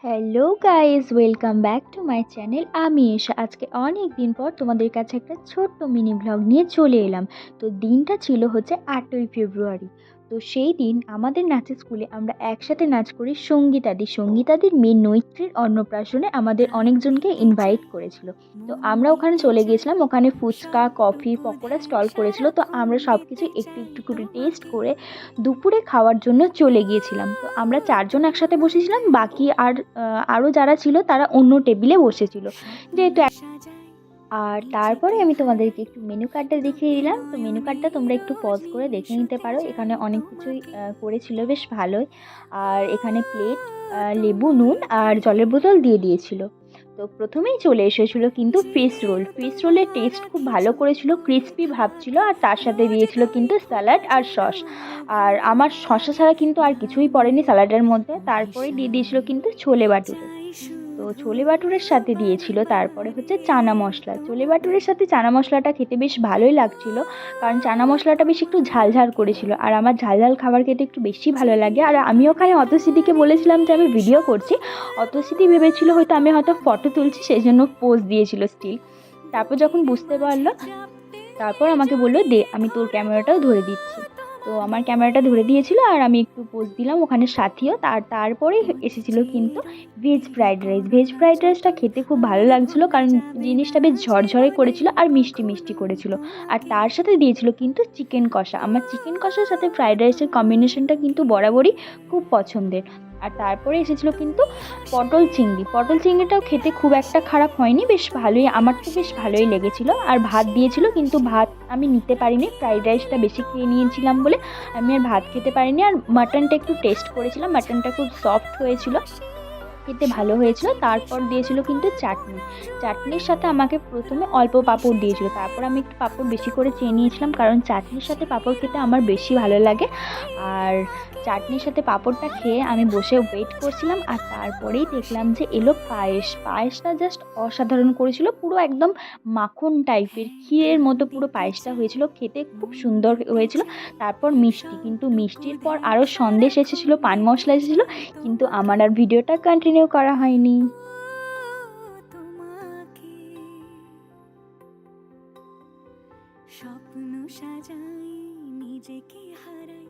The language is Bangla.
Hello guys, welcome back to my channel. আমি এসে আজকে অনেক দিন পর তোমাদের কাছে একটা ছোট্ট মিনি ব্লগ নিয়ে চলে এলাম। তো দিনটা ছিল হচ্ছে 8ই ফেব্রুয়ারি। তো সেই দিন আমাদের নাচের স্কুলে আমরা একসাথে নাচ করি সঙ্গীতাদির মেয়ে নৈত্রীর অন্নপ্রাশনে আমাদের অনেকজনকে ইনভাইট করেছিল। তো আমরা ওখানে চলে গিয়েছিলাম। ওখানে ফুচকা, কফি, পকোড়া স্টল করেছিল। তো আমরা সব কিছু একটু একটু করে টেস্ট করে দুপুরে খাওয়ার জন্য চলে গিয়েছিলাম। তো আমরা ৪ জন একসাথে বসেছিলাম। বাকি আরও যারা ছিল তারা অন্য টেবিলে বসেছিল। যেহেতু আর তারপরে আমি তোমাদেরকে একটু মেনু কার্ডটা দেখিয়ে দিলাম। তো মেনু কার্ডটা তোমরা একটু পজ করে দেখে নিতে পারো। এখানে অনেক কিছুই করেছিল বেশ ভালোই। আর এখানে প্লেট, লেবু, নুন আর জলের বোতল দিয়ে দিয়েছিল। তো প্রথমেই চলে এসেছিল কিন্তু ফিশ রোলের টেস্ট খুব ভালো করেছিল, ক্রিস্পি ভাব ছিল। আর তার সাথে দিয়েছিল কিন্তু স্যালাড আর সস। আর আমার শসা ছাড়া কিন্তু আর কিছুই পড়েনি স্যালাডের মধ্যে। তারপরে দিয়ে দিয়েছিল কিন্তু ছোলে বাটুরে। তো ছোলে বাটুরের সাথে দিয়েছিল তারপরে হচ্ছে চানা মশলা। ছোলে বাটুরের সাথে চানা মশলাটা খেতে বেশ ভালোই লাগছিল, কারণ চানা মশলাটা বেশ একটু ঝাল ঝাল করেছিল। আর আমার ঝাল ঝাল খাবার খেতে একটু বেশি ভালো লাগে। আর আমি ওখানে অতসিদিকে বলেছিলাম যে আমি ভিডিও করছি। অতসিদি ভেবেছিল হয়তো আমি হয়তো ফটো তুলছি, সেই জন্য পোজ দিয়েছিল স্টিল। তারপর যখন বুঝতে পারলো, তারপর আমাকে বললো, দে আমি তোর ক্যামেরাটাও ধরে দিচ্ছি। তো আমার ক্যামেরাটা ধরে দিয়েছিল আর আমি একটু পোজ দিলাম ওখানে সাথীও। তারপরে এসেছিল কিন্তু ভেজ ফ্রাইড রাইসটা খেতে খুব ভালো লাগছিলো, কারণ জিনিসটা বেশ ঝরঝরে করেছিল আর মিষ্টি মিষ্টি করেছিল। আর তার সাথে দিয়েছিল কিন্তু চিকেন কষা। আমার চিকেন কষার সাথে ফ্রাইড রাইসের কম্বিনেশনটা কিন্তু বরাবরই খুব পছন্দের। আর তারপরে এসেছিল কিন্তু পটল চিংড়িটাও খেতে খুব একটা খারাপ হয়নি, বেশ ভালোই, আমার তো বেশ ভালোই লেগেছিল। আর ভাত দিয়েছিল কিন্তু ভাত আমি নিতে পারিনি, ফ্রাইড রাইসটা বেশি খেয়ে নিয়েছিলাম বলে আমি আর ভাত খেতে পারিনি। আর মাটনটা একটু টেস্ট করেছিলাম, মাটনটা খুব সফট হয়েছিল, খেতে ভালো হয়েছিল। তারপর দিয়েছিল কিন্তু চাটনির সাথে আমাকে প্রথমে অল্প পাঁপড় দিয়েছিল, তারপর আমি একটু পাঁপড় বেশি করে চেয়ে নিয়েছিলাম, কারণ চাটনির সাথে পাঁপড় খেতে আমার বেশি ভালো লাগে। আর চাটনির সাথে পাঁপড়টা খেয়ে আমি বসে ওয়েট করছিলাম। আর তারপরেই দেখলাম যে এলো পায়েসটা জাস্ট অসাধারণ করেছিল, পুরো একদম মাখন টাইপের ক্ষীরের মতো পুরো পায়েসটা হয়েছিল, খেতে খুব সুন্দর হয়েছিল। তারপর কিন্তু মিষ্টির পর আরও সন্দেশ এসেছিলো, পান মশলা এসেছিলো, কিন্তু আমার আর ভিডিওটা কন্টিনিউ করা হয়নি। স্বপ্ন সাজাই নিজেকে হারাই।